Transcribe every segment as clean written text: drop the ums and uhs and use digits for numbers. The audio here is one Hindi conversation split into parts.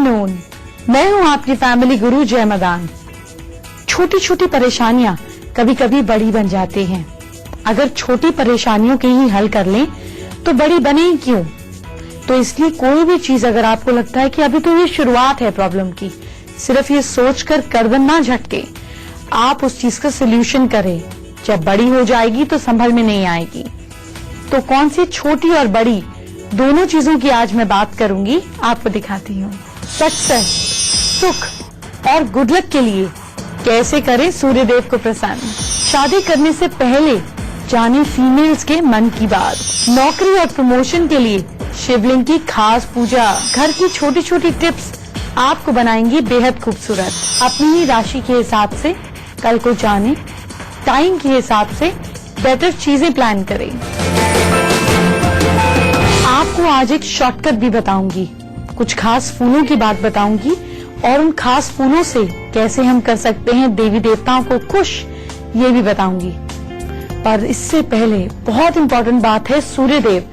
आफ्टरनून, मैं हूं आपकी फैमिली गुरु जय मदान। छोटी छोटी परेशानियां कभी कभी बड़ी बन जाती हैं। अगर छोटी परेशानियों के ही हल कर लें तो बड़ी बने ही क्यों। तो इसलिए कोई भी चीज अगर आपको लगता है कि अभी तो ये शुरुआत है प्रॉब्लम की, सिर्फ ये सोचकर गर्दन ना झटके, आप उस चीज का सोल्यूशन करें। जब बड़ी हो जाएगी तो संभल में नहीं आएगी। तो कौन सी छोटी और बड़ी दोनों चीजों की आज मैं बात करूंगी, आपको दिखाती हूँ। सक्सेस, सुख और गुड लक के लिए कैसे करें सूर्यदेव को प्रसन्न। शादी करने से पहले जाने फीमेल्स के मन की बात। नौकरी और प्रमोशन के लिए शिवलिंग की खास पूजा। घर की छोटी छोटी टिप्स आपको बनाएंगी बेहद खूबसूरत। अपनी ही राशि के हिसाब से कल को जाने, टाइम के हिसाब से बेटर चीजें प्लान करें। आपको आज एक शॉर्टकट भी बताऊंगी, कुछ खास फूलों की बात बताऊंगी और उन खास फूलों से कैसे हम कर सकते हैं देवी देवताओं को खुश, ये भी बताऊंगी। पर इससे पहले बहुत इंपॉर्टेंट बात है सूर्यदेव,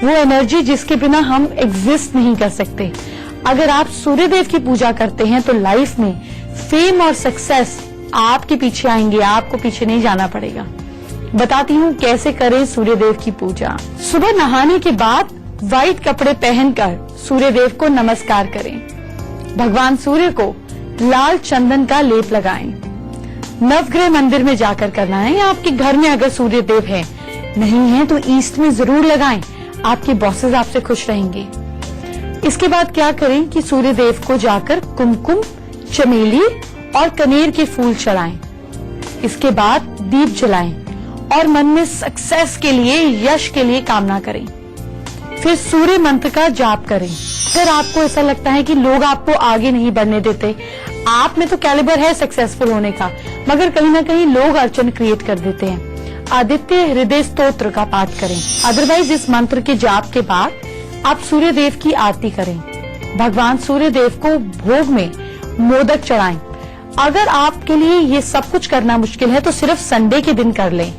वो एनर्जी जिसके बिना हम एग्जिस्ट नहीं कर सकते। अगर आप सूर्यदेव की पूजा करते हैं तो लाइफ में फेम और सक्सेस आपके पीछे आएंगे, आपको पीछे नहीं जाना पड़ेगा। बताती हूँ कैसे करें सूर्यदेव की पूजा। सुबह नहाने के बाद व्हाइट कपड़े पहनकर सूर्यदेव को नमस्कार करें। भगवान सूर्य को लाल चंदन का लेप लगाएं। नवग्रह मंदिर में जाकर करना है, या आपके घर में अगर सूर्यदेव है, नहीं है तो ईस्ट में जरूर लगाएं। आपके बॉसेस आपसे खुश रहेंगे। इसके बाद क्या करें कि सूर्यदेव को जाकर कुमकुम, चमेली और कनेर के फूल चढ़ाएं। इसके बाद दीप जलाएं और मन में सक्सेस के लिए, यश के लिए कामना करें। फिर सूर्य मंत्र का जाप करें। अगर आपको ऐसा लगता है कि लोग आपको आगे नहीं बढ़ने देते, आप में तो कैलिबर है सक्सेसफुल होने का, मगर कहीं ना कहीं लोग अड़चन क्रिएट कर देते हैं, आदित्य हृदय स्तोत्र का पाठ करें। अदरवाइज इस मंत्र के जाप के बाद आप सूर्यदेव की आरती करें। भगवान सूर्यदेव को भोग में मोदक चढ़ाएं। अगर आपके लिए ये सब कुछ करना मुश्किल है तो सिर्फ संडे के दिन कर लें।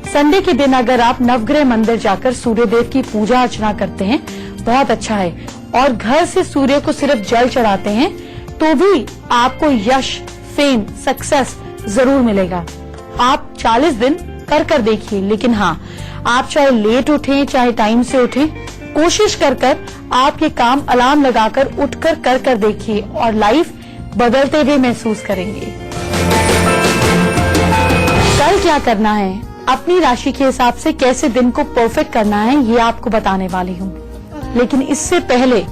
संडे के दिन अगर आप नवग्रह मंदिर जाकर सूर्यदेव की पूजा अर्चना करते हैं, बहुत अच्छा है। और घर से सूर्य को सिर्फ जल चढ़ाते हैं तो भी आपको यश, फेम, सक्सेस जरूर मिलेगा। आप 40 दिन कर देखिए, लेकिन हाँ, आप चाहे लेट उठें चाहे टाइम से उठें, कोशिश कर आपके काम अलार्म लगाकर उठकर कर देखिए और लाइफ बदलते हुए महसूस करेंगे। कल क्या करना है, अपनी राशि के हिसाब से कैसे दिन को परफेक्ट करना है, ये आपको बताने वाली हूँ। लेकिन इससे पहले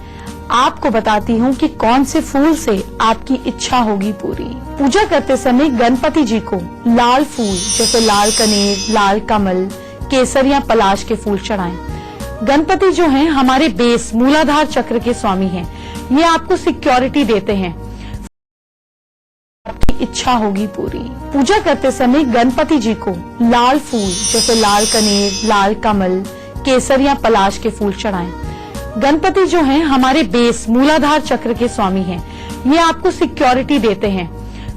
आपको बताती हूँ कि कौन से फूल से आपकी इच्छा होगी पूरी। पूजा करते समय गणपति जी को लाल फूल जैसे लाल कनेर, लाल कमल, केसर या पलाश के फूल चढ़ाएं। गणपति जो हैं हमारे बेस मूलाधार चक्र के स्वामी हैं। ये आपको सिक्योरिटी देते हैं, आपकी इच्छा होगी पूरी। पूजा करते समय गणपति जी को लाल फूल जैसे लाल कनेर, लाल कमल, केसर या पलाश के फूल चढ़ाएं। गणपति जो हैं हमारे बेस मूलाधार चक्र के स्वामी हैं। ये आपको सिक्योरिटी देते हैं।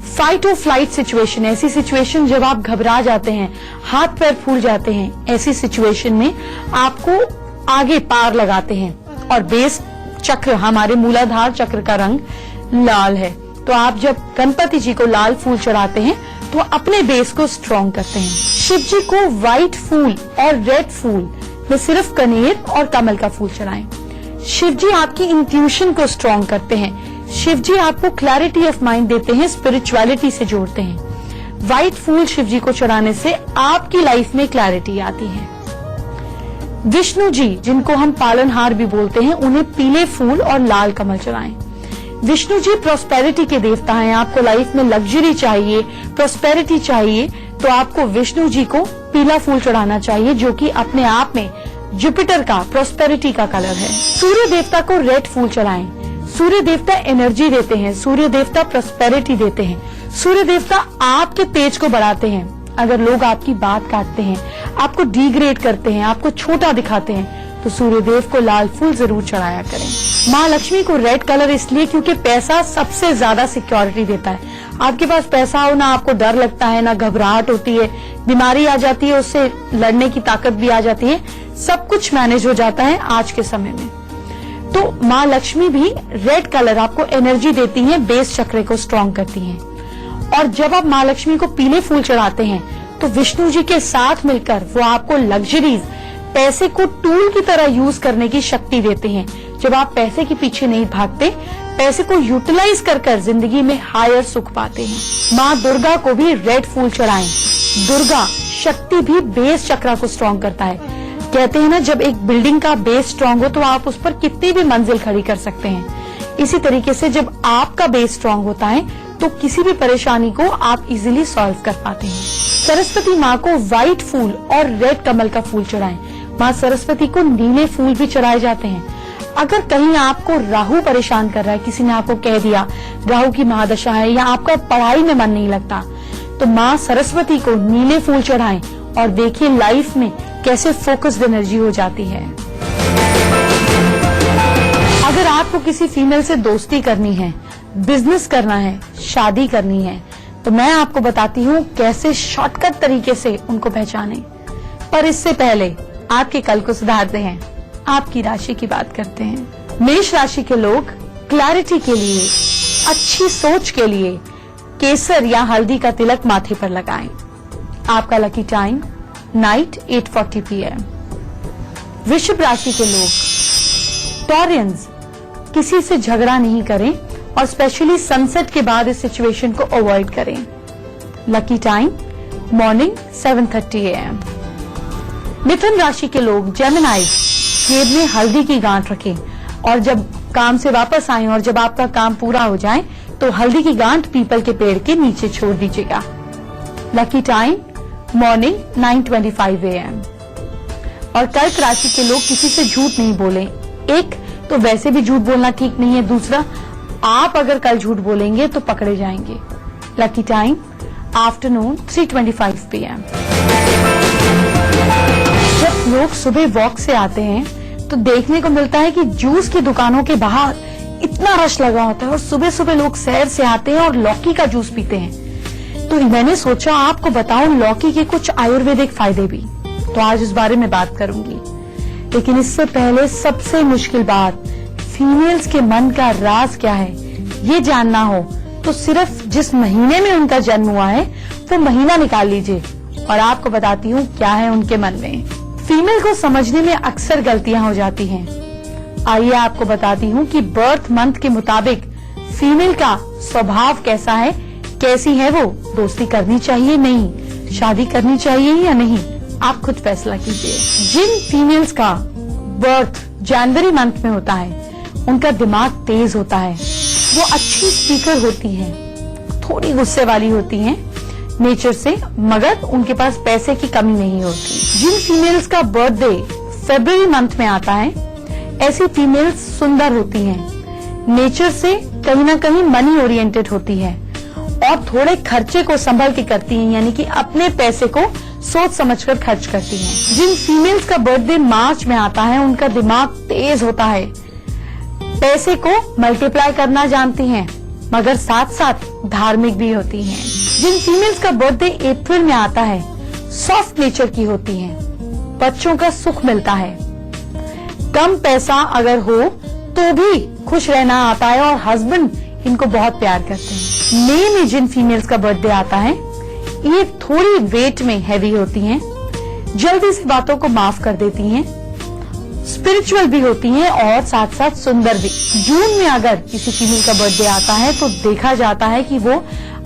फाइट और फ्लाइट सिचुएशन, ऐसी सिचुएशन जब आप घबरा जाते हैं, हाथ पैर फूल जाते हैं, ऐसी सिचुएशन में आपको आगे पार लगाते हैं। और बेस चक्र, हमारे मूलाधार चक्र का रंग लाल है, तो आप जब गणपति जी को लाल फूल चढ़ाते हैं तो अपने बेस को स्ट्रॉन्ग करते हैं। शिव जी को व्हाइट फूल और रेड फूल में सिर्फ कनेर और कमल का फूल चढ़ाएं। शिव जी आपकी इंट्यूशन को स्ट्रॉन्ग करते हैं। शिव जी आपको क्लैरिटी ऑफ माइंड देते हैं, स्पिरिचुअलिटी से जोड़ते हैं। व्हाइट फूल शिव जी को चढ़ाने से आपकी लाइफ में क्लैरिटी आती है। विष्णु जी, जिनको हम पालनहार भी बोलते हैं, उन्हें पीले फूल और लाल कमल चढ़ाएं। विष्णु जी प्रॉस्पेरिटी के देवता हैं। आपको लाइफ में लग्जरी चाहिए, प्रॉस्पेरिटी चाहिए, तो आपको विष्णु जी को पीला फूल चढ़ाना चाहिए, जो कि अपने आप में जुपिटर का, प्रॉस्पेरिटी का कलर है। सूर्य देवता को रेड फूल चढ़ाएं। सूर्य देवता एनर्जी देते हैं, सूर्य देवता प्रॉस्पेरिटी देते हैं, सूर्य देवता आपके तेज को बढ़ाते हैं। अगर लोग आपकी बात काटते हैं, आपको डिग्रेड करते हैं, आपको छोटा दिखाते हैं, तो सूर्यदेव को लाल फूल जरूर चढ़ाया करें। माँ लक्ष्मी को रेड कलर इसलिए क्योंकि पैसा सबसे ज्यादा सिक्योरिटी देता है। आपके पास पैसा हो ना आपको डर लगता है, ना घबराहट होती है, बीमारी आ जाती है, उससे लड़ने की ताकत भी आ जाती है, सब कुछ मैनेज हो जाता है आज के समय में। तो तो माँ लक्ष्मी भी रेड कलर आपको एनर्जी देती हैं, बेस चक्र को स्ट्रॉन्ग करती हैं। और जब आप माँ लक्ष्मी को पीले फूल चढ़ाते हैं तो विष्णु जी के साथ मिलकर वो आपको लग्जरीज, पैसे को टूल की तरह यूज करने की शक्ति देते हैं। जब आप पैसे के पीछे नहीं भागते, पैसे को यूटिलाइज कर जिंदगी में हायर सुख पाते हैं। माँ दुर्गा को भी रेड फूल चढ़ाएं। दुर्गा शक्ति भी बेस चक्र को स्ट्रॉन्ग करता है। कहते हैं ना, जब एक बिल्डिंग का बेस स्ट्रॉन्ग हो तो आप उस पर कितनी भी मंजिल खड़ी कर सकते हैं। इसी तरीके से जब आपका बेस स्ट्रॉन्ग होता है तो किसी भी परेशानी को आप इजीली सॉल्व कर पाते हैं। सरस्वती माँ को व्हाइट फूल और रेड कमल का फूल चढ़ाएं। माँ सरस्वती को नीले फूल भी चढ़ाए जाते हैं। अगर कहीं आपको राहु परेशान कर रहा है, किसी ने आपको कह दिया राहु की महादशा है या आपका पढ़ाई में मन नहीं लगता, तो माँ सरस्वती को नीले फूल चढ़ाएं और देखिए लाइफ में कैसे फोकस्ड एनर्जी हो जाती है। अगर आपको किसी फीमेल से दोस्ती करनी है, बिजनेस करना है, शादी करनी है, तो मैं आपको बताती हूँ कैसे शॉर्टकट तरीके से उनको पहचानें। पर इससे पहले आपके कल को सुधारते हैं, आपकी राशि की बात करते हैं। मेष राशि के लोग क्लैरिटी के लिए, अच्छी सोच के लिए केसर या हल्दी का तिलक माथे पर लगाएं। आपका लकी टाइम नाइट 8:40 PM। वृषभ राशि के लोग टॉरियंस, किसी से झगड़ा नहीं करें और स्पेशली सनसेट के बाद इस सिचुएशन को अवॉइड करें। Lucky time morning 7:30 AM। मिथुन राशि के लोग जेमिनाई, जेब में हल्दी की गांठ रखें और जब काम से वापस आए और जब आपका काम पूरा हो जाए तो हल्दी की गांठ पीपल के पेड़ के नीचे छोड़ दीजिएगा। Lucky time morning 9:25 AM। और कर्क राशि के लोग किसी से झूठ नहीं बोलें। एक तो वैसे भी झूठ बोलना ठीक नहीं है, दूसरा आप अगर कल झूठ बोलेंगे तो पकड़े जाएंगे। Lucky time afternoon 3:25 PM। जब लोग सुबह वॉक से आते हैं तो देखने को मिलता है कि जूस की दुकानों के बाहर इतना रश लगा होता है और सुबह सुबह लोग सैर से आते हैं और लौकी का जूस पीते हैं। तो मैंने सोचा आपको बताऊं लौकी के कुछ आयुर्वेदिक फायदे भी, तो आज इस बारे में बात करूंगी। लेकिन इससे पहले सबसे मुश्किल बात, फीमेल्स के मन का राज क्या है ये जानना हो तो सिर्फ जिस महीने में उनका जन्म हुआ है वो महीना निकाल लीजिए और आपको बताती हूँ क्या है उनके मन में। फीमेल को समझने में अक्सर गलतियां हो जाती हैं। आइए आपको बताती हूँ कि बर्थ मंथ के मुताबिक फीमेल का स्वभाव कैसा है, कैसी है वो, दोस्ती करनी चाहिए नहीं, शादी करनी चाहिए या नहीं, आप खुद फैसला कीजिए। जिन फीमेल्स का बर्थ जनवरी मंथ में होता है उनका दिमाग तेज होता है, वो अच्छी स्पीकर होती हैं, थोड़ी गुस्से वाली होती हैं नेचर से, मगर उनके पास पैसे की कमी नहीं होती। जिन फीमेल्स का बर्थडे फरवरी मंथ में आता है ऐसी फीमेल्स सुंदर होती हैं, नेचर से कहीं ना कहीं मनी ओरिएंटेड होती है और थोड़े खर्चे को संभल के करती हैं, यानी कि अपने पैसे को सोच समझकर खर्च करती हैं। जिन फीमेल्स का बर्थडे मार्च में आता है उनका दिमाग तेज होता है, पैसे को मल्टीप्लाई करना जानती हैं, मगर साथ साथ धार्मिक भी होती हैं। जिन फीमेल्स का बर्थडे अप्रैल में आता है सॉफ्ट नेचर की होती हैं, बच्चों का सुख मिलता है, कम पैसा अगर हो तो भी खुश रहना आता है और हस्बैंड इनको बहुत प्यार करते हैं। मई में जिन फीमेल्स का बर्थडे आता है ये थोड़ी वेट में हैवी होती हैं, जल्दी से बातों को माफ कर देती हैं, स्पिरिचुअल भी होती हैं और साथ साथ सुंदर भी। जून में अगर किसी फीमेल का बर्थडे आता है तो देखा जाता है कि वो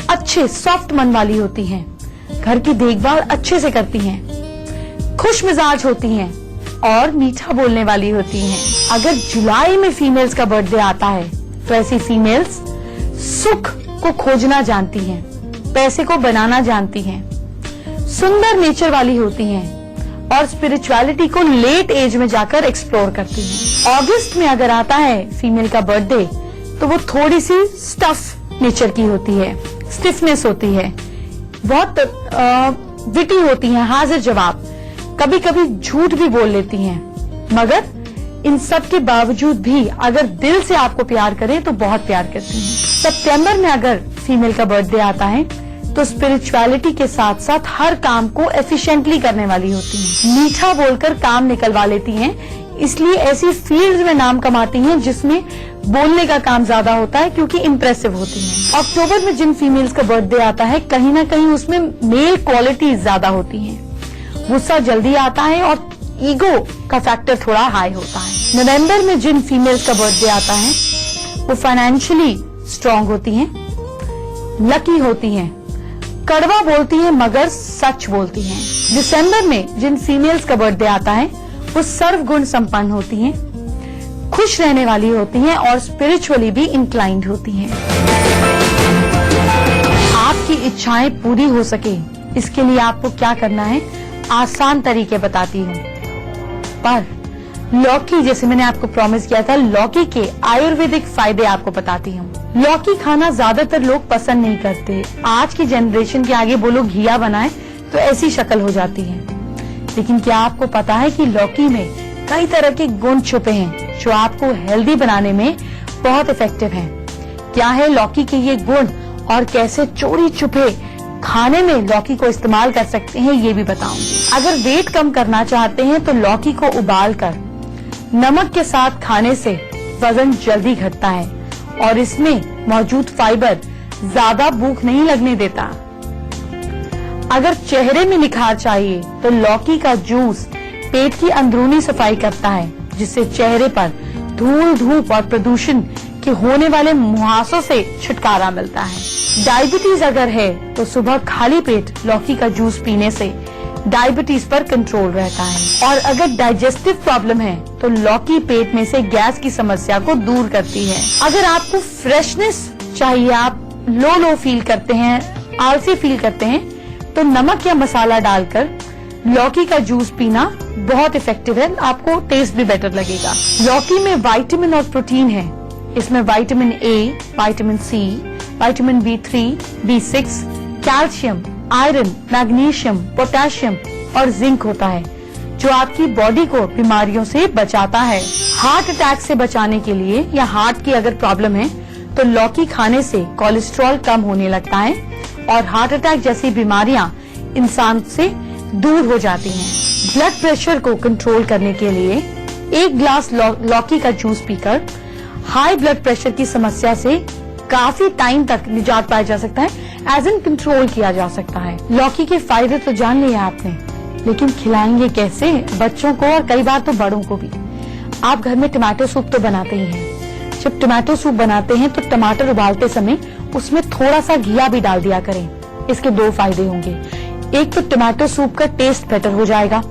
अच्छे सॉफ्ट मन वाली होती हैं, घर की देखभाल अच्छे से करती हैं, खुश मिजाज होती हैं और मीठा बोलने वाली होती हैं। अगर जुलाई में फीमेल्स का बर्थडे आता है तो ऐसी फीमेल्स सुख को खोजना जानती हैं, पैसे को बनाना जानती हैं, सुंदर नेचर वाली होती हैं और स्पिरिचुअलिटी को लेट एज में जाकर एक्सप्लोर करती हैं। अगस्त में अगर आता है फीमेल का बर्थडे तो वो थोड़ी सी स्टफ नेचर की होती है, स्टिफनेस होती है, बहुत विटी होती हैं, हाजिर जवाब, कभी कभी झूठ भी बोल लेती हैं, मगर इन सब के बावजूद भी अगर दिल से आपको प्यार करें तो बहुत प्यार करती हैं। सितंबर में अगर फीमेल का बर्थडे आता है तो स्पिरिचुअलिटी के साथ साथ हर काम को एफिशिएंटली करने वाली होती हैं, मीठा बोलकर काम निकलवा लेती हैं, इसलिए ऐसी फील्ड्स में नाम कमाती हैं जिसमें बोलने का काम ज्यादा होता है, क्योंकि इंप्रेसिव होती हैं। अक्टूबर में जिन फीमेल्स का बर्थडे आता है, कहीं ना कहीं उसमें मेल क्वालिटीज ज्यादा होती हैं। गुस्सा जल्दी आता है और ईगो का फैक्टर थोड़ा हाई होता है। नवंबर में जिन फीमेल्स का बर्थडे आता है वो फाइनेंशियली स्ट्रांग होती हैं, लकी होती हैं, कड़वा बोलती हैं मगर सच बोलती हैं। दिसंबर में जिन फीमेल्स का बर्थडे आता है वो सर्वगुण संपन्न होती हैं, खुश रहने वाली होती हैं और स्पिरिचुअली भी इंक्लाइंड होती हैं। आपकी इच्छाएं पूरी हो सके इसके लिए आपको क्या करना है, आसान तरीके बताती हूँ। पर लौकी, जैसे मैंने आपको प्रॉमिस किया था, लौकी के आयुर्वेदिक फायदे आपको बताती हूँ। लौकी खाना ज्यादातर लोग पसंद नहीं करते। आज की जनरेशन के आगे बोलो घिया बनाए तो ऐसी शक्ल हो जाती है। लेकिन क्या आपको पता है कि लौकी में कई तरह के गुण छुपे हैं जो आपको हेल्दी बनाने में बहुत इफेक्टिव हैं। क्या है लौकी के ये गुण और कैसे चोरी छुपे खाने में लौकी को इस्तेमाल कर सकते हैं, ये भी बताऊंगी। अगर वेट कम करना चाहते हैं तो लौकी को उबालकर नमक के साथ खाने से वजन जल्दी घटता है और इसमें मौजूद फाइबर ज्यादा भूख नहीं लगने देता। अगर चेहरे में निखार चाहिए तो लौकी का जूस पेट की अंदरूनी सफाई करता है, जिससे चेहरे पर धूल, धूप और प्रदूषण के होने वाले मुहासों से छुटकारा मिलता है। डायबिटीज अगर है तो सुबह खाली पेट लौकी का जूस पीने से डायबिटीज पर कंट्रोल रहता है। और अगर डाइजेस्टिव प्रॉब्लम है तो लौकी पेट में से गैस की समस्या को दूर करती है। अगर आपको फ्रेशनेस चाहिए, आप लो फील करते हैं, आलसी फील करते हैं, तो नमक या मसाला डालकर लौकी का जूस पीना बहुत इफेक्टिव है, आपको टेस्ट भी बेटर लगेगा। लौकी में विटामिन और प्रोटीन है। इसमें vitamin A, vitamin C, vitamin B3, B6, calcium, iron, magnesium, potassium और जिंक होता है, जो आपकी बॉडी को बीमारियों से बचाता है। हार्ट अटैक से बचाने के लिए या हार्ट की अगर प्रॉब्लम है तो लौकी खाने से कोलेस्ट्रॉल कम होने लगता है और हार्ट अटैक जैसी बीमारियां इंसान से दूर हो जाती हैं। ब्लड प्रेशर को कंट्रोल करने के लिए 1 ग्लास लौकी का जूस पीकर हाई ब्लड प्रेशर की समस्या से काफी टाइम तक निजात पाया जा सकता है, एज इन कंट्रोल किया जा सकता है। लौकी के फायदे तो जान लिए आपने, लेकिन खिलाएंगे कैसे बच्चों को और कई बार तो बड़ों को भी। आप घर में टमाटो सूप तो बनाते ही हैं। जब टमाटो सूप बनाते हैं तो टमाटर उबालते समय उसमें थोड़ा सा घिया भी डाल दिया करें। इसके 2 फायदे होंगे, एक तो टमाटो सूप का टेस्ट बेटर हो जाएगा,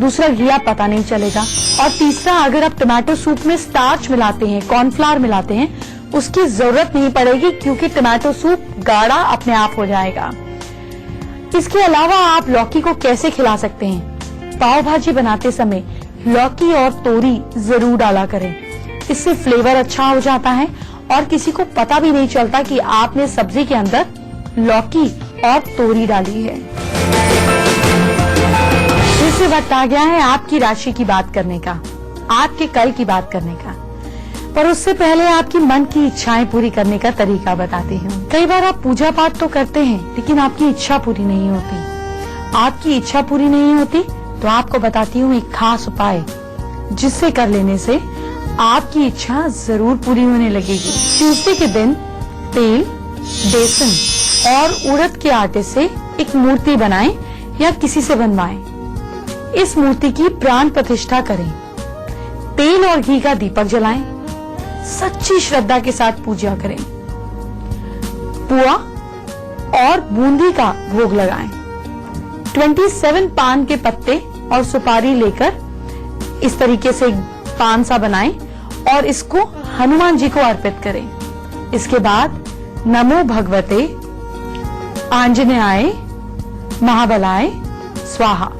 दूसरा घिया पता नहीं चलेगा, और तीसरा अगर आप टमाटो सूप में स्टार्च मिलाते हैं, कॉर्नफ्लावर मिलाते हैं, उसकी जरूरत नहीं पड़ेगी क्योंकि टमाटो सूप गाढ़ा अपने आप हो जाएगा। इसके अलावा आप लौकी को कैसे खिला सकते हैं, पाव भाजी बनाते समय लौकी और तोरी जरूर डाला करें। इससे फ्लेवर अच्छा हो जाता है और किसी को पता भी नहीं चलता कि आपने सब्जी के अंदर लौकी और तोरी डाली है। इससे वक्त आ गया है आपकी राशि की बात करने का, आपके कल की बात करने का। पर उससे पहले आपकी मन की इच्छाएं पूरी करने का तरीका बताती हूँ। कई बार आप पूजा पाठ तो करते हैं लेकिन आपकी इच्छा पूरी नहीं होती। आपकी इच्छा पूरी नहीं होती तो आपको बताती हूँ एक खास उपाय, जिससे कर लेने से आपकी इच्छा जरूर पूरी होने लगेगी। ट्यूसडे के दिन तेल, बेसन और उड़द के आटे से एक मूर्ति बनाएं या किसी से बनवाएं। इस मूर्ति की प्राण प्रतिष्ठा करें, तेल और घी का दीपक जलाएं, सच्ची श्रद्धा के साथ पूजा करें, पुआ और बूंदी का भोग लगाएं। 27 पान के पत्ते और सुपारी लेकर इस तरीके से पान सा बनाएं और इसको हनुमान जी को अर्पित करें। इसके बाद नमो भगवते आंजनेयाय महाबलाय स्वाहा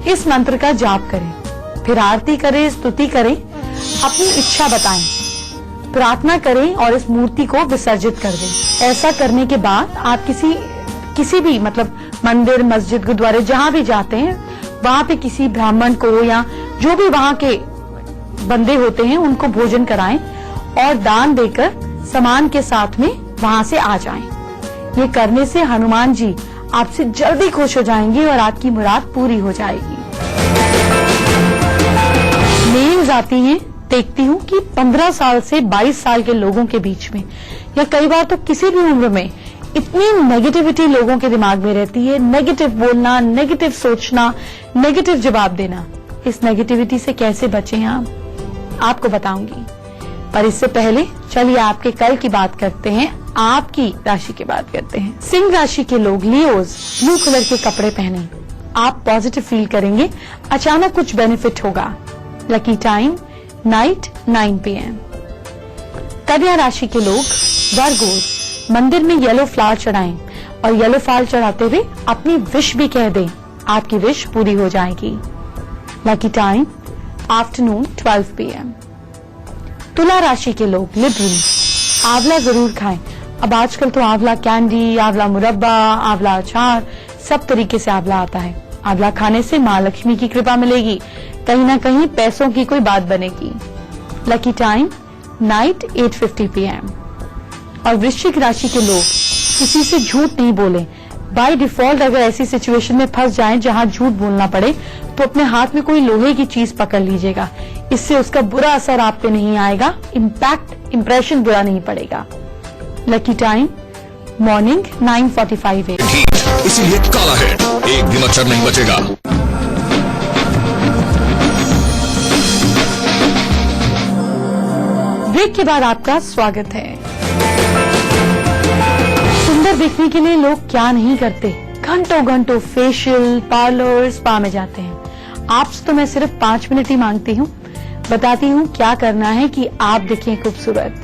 इस मंत्र का जाप करें। फिर आरती करें, स्तुति करें, अपनी इच्छा बताएं, प्रार्थना करें और इस मूर्ति को विसर्जित कर दें। ऐसा करने के बाद आप किसी भी मतलब मंदिर, मस्जिद, गुरुद्वारे जहां भी जाते हैं वहां पे किसी ब्राह्मण को या जो भी वहां के बंदे होते हैं उनको भोजन कराएं और दान देकर सामान के साथ में वहां से आ जाएं। ये करने से हनुमान जी आपसे जल्दी खुश हो जाएंगे और आपकी मुराद पूरी हो जाएगी। नेल्स आती हैं देखती हूँ कि 15 साल से 22 साल के लोगों के बीच में या कई बार तो किसी भी उम्र में इतनी नेगेटिविटी लोगों के दिमाग में रहती है। नेगेटिव बोलना, नेगेटिव सोचना, नेगेटिव जवाब देना। इस नेगेटिविटी से कैसे बचें आप आपको बताऊंगी। पर इससे पहले चलिए आपके कल की बात करते हैं, आपकी राशि की बात करते हैं। सिंह राशि के लोग लियोज ब्लू कलर के कपड़े पहने, आप पॉजिटिव फील करेंगे, अचानक कुछ बेनिफिट होगा। Lucky time night 9 PM। कन्या राशि के लोग वर्गोस मंदिर में येलो फ्लावर चढ़ाएं और येलो फ्लावर चढ़ाते हुए अपनी विश भी कह दें, आपकी विश पूरी हो जाएगी। Lucky time afternoon 12 PM। तुला राशि के लोग लिबरल आंवला जरूर खाएं। अब आजकल तो आंवला कैंडी, आंवला मुरब्बा, आंवला अचार, सब तरीके से आंवला आता है। आंवला खाने से माँ लक्ष्मी की कृपा मिलेगी, कहीं ना कहीं पैसों की कोई बात बनेगी। Lucky time night 8:50 PM। और वृश्चिक राशि के लोग किसी से झूठ नहीं बोलें। बाय डिफॉल्ट अगर ऐसी सिचुएशन में फंस जाएं जहां झूठ बोलना पड़े तो अपने हाथ में कोई लोहे की चीज पकड़ लीजिएगा, इससे उसका बुरा असर आप पे नहीं आएगा, इंप्रेशन बुरा नहीं पड़ेगा। Lucky time morning 9:45 AM। इसीलिए काला है, एक भी मच्छर नहीं बचेगा। ब्रेक के बाद आपका स्वागत है। सुंदर दिखने के लिए लोग क्या नहीं करते, घंटों घंटों फेशियल, पार्लर, स्पा में जाते हैं। आपसे तो मैं सिर्फ 5 मिनट ही मांगती हूँ, बताती हूँ क्या करना है कि आप दिखें खूबसूरत।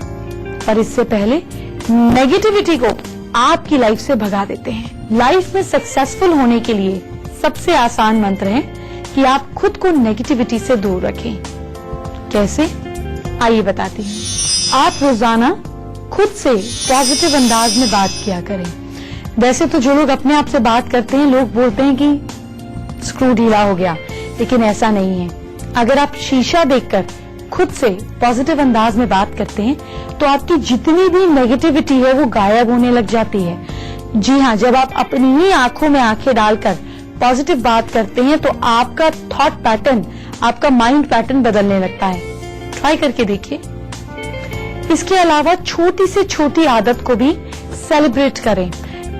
पर इससे पहले नेगेटिविटी को आपकी लाइफ से भगा देते हैं। लाइफ में सक्सेसफुल होने के लिए सबसे आसान मंत्र है कि आप खुद को नेगेटिविटी से दूर रखें। कैसे, आइए बताती हूँ। आप रोजाना खुद से पॉजिटिव अंदाज में बात किया करें। वैसे तो जो लोग अपने आप से बात करते हैं, लोग बोलते हैं कि स्क्रू ढीला हो गया, लेकिन ऐसा नहीं है। अगर आप शीशा देखकर खुद से पॉजिटिव अंदाज में बात करते हैं तो आपकी जितनी भी नेगेटिविटी है वो गायब होने लग जाती है। जी हाँ, जब आप अपनी ही आंखों में आंखें डालकर पॉजिटिव बात करते हैं तो आपका थॉट पैटर्न, आपका माइंड पैटर्न बदलने लगता है। ट्राई करके देखिए। इसके अलावा छोटी से छोटी आदत को भी सेलिब्रेट करें।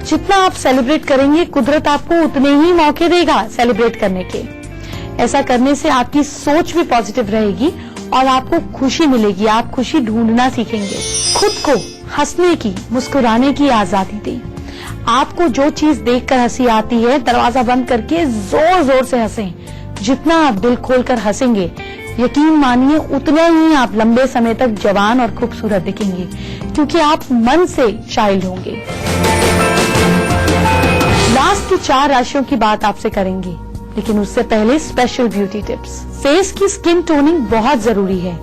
जितना आप सेलिब्रेट करेंगे, कुदरत आपको उतने ही मौके देगा सेलिब्रेट करने के। ऐसा करने से आपकी सोच भी पॉजिटिव रहेगी और आपको खुशी मिलेगी। आप खुशी ढूंढना सीखेंगे। खुद को हंसने की, मुस्कुराने की आजादी दें। आपको जो चीज देखकर हंसी आती है, दरवाजा बंद करके जोर जोर से हंसें। जितना आप दिल खोलकर हंसेंगे, यकीन मानिए उतना ही आप लंबे समय तक जवान और खूबसूरत दिखेंगे, क्योंकि आप मन से चाइल्ड होंगे। लास्ट की 4 राशियों की बात आपसे करेंगे, लेकिन उससे पहले स्पेशल ब्यूटी टिप्स। फेस की स्किन टोनिंग बहुत जरूरी है,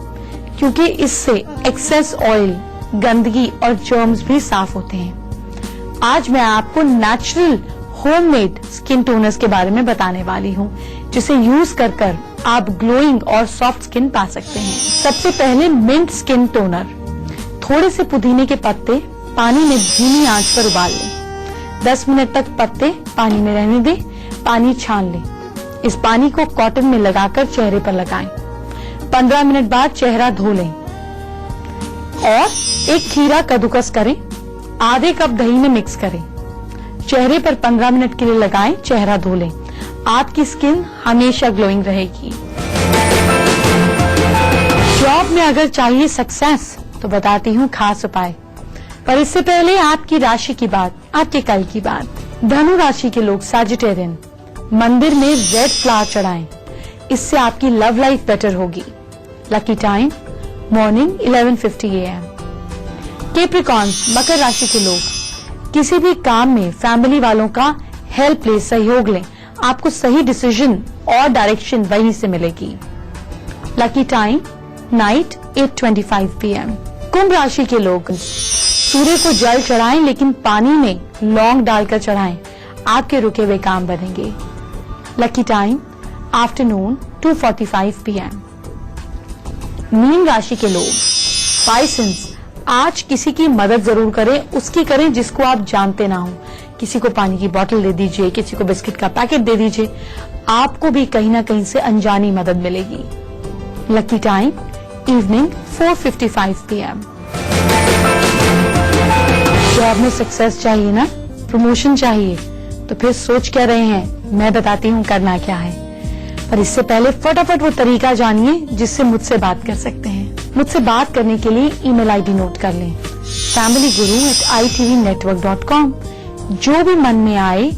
क्योंकि इससे एक्सेस ऑयल, गंदगी और जर्म्स भी साफ होते हैं। आज मैं आपको नेचुरल होममेड स्किन टोनर्स के बारे में बताने वाली हूँ, जिसे यूज कर आप ग्लोइंग और सॉफ्ट स्किन पा सकते हैं। सबसे पहले मिंट स्किन टोनर। थोड़े से पुदीने के पत्ते पानी में धीमी आंच पर उबाल लें। 10 मिनट तक पत्ते पानी में रहने दें, पानी छान लें। इस पानी को कॉटन में लगाकर चेहरे पर लगाएं। 15 मिनट बाद चेहरा धो लें और एक खीरा कद्दूकस करें, आधे कप दही में मिक्स करें। चेहरे पर 15 मिनट के लिए लगाएं, चेहरा धो लें। आपकी स्किन हमेशा ग्लोइंग रहेगी। जॉब में अगर चाहिए सक्सेस तो बताती हूँ खास उपाय। पर इससे पहले आपकी राशि की बात, आपके कल की बात। धनु राशि के लोग सैजिटेरियन मंदिर में रेड फ्लावर चढ़ाएं, इससे आपकी लव लाइफ बेटर होगी। Lucky time morning 11:50 AM। Capricorn मकर राशि के लोग किसी भी काम में फैमिली वालों का हेल्प ले, सहयोग लें। आपको सही डिसीजन और डायरेक्शन वहीं से मिलेगी। Lucky time night 8:25 PM। कुंभ राशि के लोग सूर्य को जल चढ़ाएं, लेकिन पानी में लौंग डालकर चढ़ाएं। आपके रुके हुए काम बनेंगे। Lucky time afternoon 2:45 PM। Mean राशि के लोग पाइसेंस, आज किसी की मदद जरूर करें, उसकी करें जिसको आप जानते ना हो। किसी को पानी की बोतल दे दीजिए, किसी को बिस्किट का पैकेट दे दीजिए, आपको भी कहीं ना कहीं से अनजानी मदद मिलेगी। Lucky time, evening 4:55 p.m. Job में सक्सेस चाहिए ना, प्रमोशन चाहिए, तो फिर सोच क्या रहे हैं, मैं बताती हूँ करना क्या है। पर इससे पहले फटाफट वो तरीका जानिए जिससे मुझसे बात कर सकते हैं। मुझसे बात करने के लिए ईमेल आईडी नोट कर लें, familyguru@itvnetwork.com। जो भी मन में आए,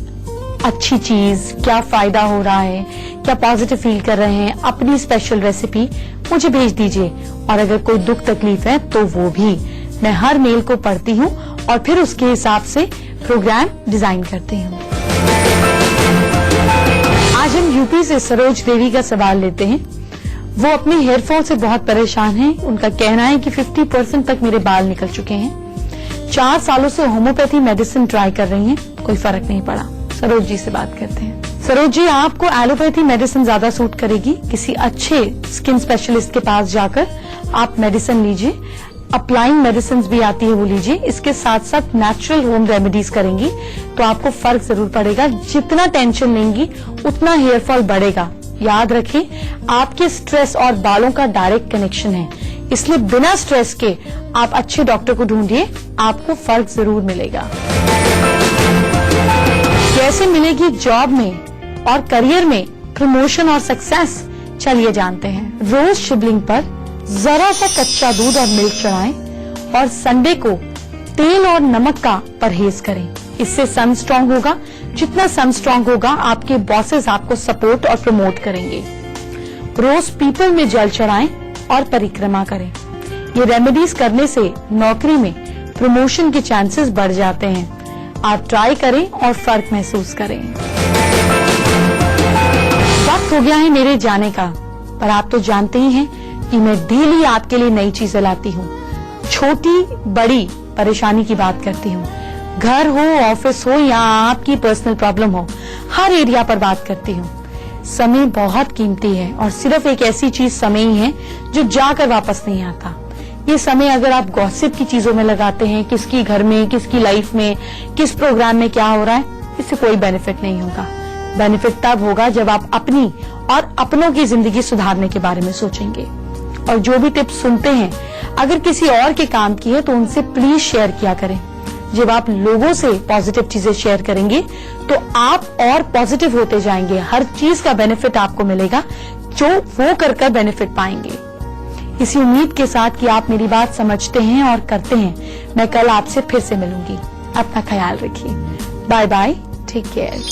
अच्छी चीज, क्या फायदा हो रहा है, क्या पॉजिटिव फील कर रहे हैं, अपनी स्पेशल रेसिपी मुझे भेज दीजिए। और अगर कोई दुख तकलीफ है तो वो भी। मैं हर मेल को पढ़ती हूँ और फिर उसके हिसाब से प्रोग्राम डिजाइन करती हूँ। आज हम यूपी से सरोज देवी का सवाल लेते हैं। वो अपने हेयरफॉल से बहुत परेशान हैं। उनका कहना है कि 50% तक मेरे बाल निकल चुके हैं। 4 सालों से होम्योपैथी मेडिसिन ट्राई कर रही हैं, कोई फर्क नहीं पड़ा। सरोज जी से बात करते हैं। सरोज जी, आपको एलोपैथी मेडिसिन ज्यादा सूट करेगी। किसी अच्छे स्किन स्पेशलिस्ट के पास जाकर आप मेडिसिन लीजिए। अप्लाइंग मेडिसिन भी आती है, वो लीजिए। इसके साथ साथ नेचुरल होम रेमेडीज करेंगी तो आपको फर्क जरूर पड़ेगा। जितना टेंशन लेंगी उतना हेयरफॉल बढ़ेगा। याद रखें, आपके स्ट्रेस और बालों का डायरेक्ट कनेक्शन है, इसलिए बिना स्ट्रेस के आप अच्छे डॉक्टर को ढूंढिए, आपको फर्क जरूर मिलेगा। कैसे मिलेगी जॉब में और करियर में प्रमोशन और सक्सेस, चलिए जानते हैं। रोज शिवलिंग पर जरा सा कच्चा दूध और मिल्क चढ़ाएं और संडे को तेल और नमक का परहेज करें। इससे सन स्ट्रांग होगा। जितना सन स्ट्रांग होगा, आपके बॉसेस आपको सपोर्ट और प्रमोट करेंगे। रोज पीपल में जल चढ़ाएं और परिक्रमा करें। ये रेमेडीज करने से नौकरी में प्रमोशन के चांसेस बढ़ जाते हैं। आप ट्राई करें और फर्क महसूस करें। वक्त हो गया है मेरे जाने का, पर आप तो जानते ही हैं कि मैं डेली आपके लिए नई चीजें लाती हूँ। छोटी बड़ी परेशानी की बात करती हूँ। घर हो, ऑफिस हो या आपकी पर्सनल प्रॉब्लम हो, हर एरिया पर बात करती हूँ। समय बहुत कीमती है और सिर्फ एक ऐसी चीज समय ही है जो जाकर वापस नहीं आता। ये समय अगर आप गॉसिप की चीजों में लगाते हैं, किसकी घर में, किसकी लाइफ में, किस प्रोग्राम में क्या हो रहा है, इससे कोई बेनिफिट नहीं होगा। बेनिफिट तब होगा जब आप अपनी और अपनों की जिंदगी सुधारने के बारे में सोचेंगे। और जो भी टिप्स सुनते हैं, अगर किसी और के काम की है तो उनसे प्लीज शेयर किया करें। जब आप लोगों से पॉजिटिव चीजें शेयर करेंगे तो आप और पॉजिटिव होते जाएंगे। हर चीज का बेनिफिट आपको मिलेगा जो वो कर बेनिफिट पाएंगे। इसी उम्मीद के साथ कि आप मेरी बात समझते हैं और करते हैं, मैं कल आपसे फिर से मिलूंगी। अपना ख्याल रखिए। Bye bye, take care.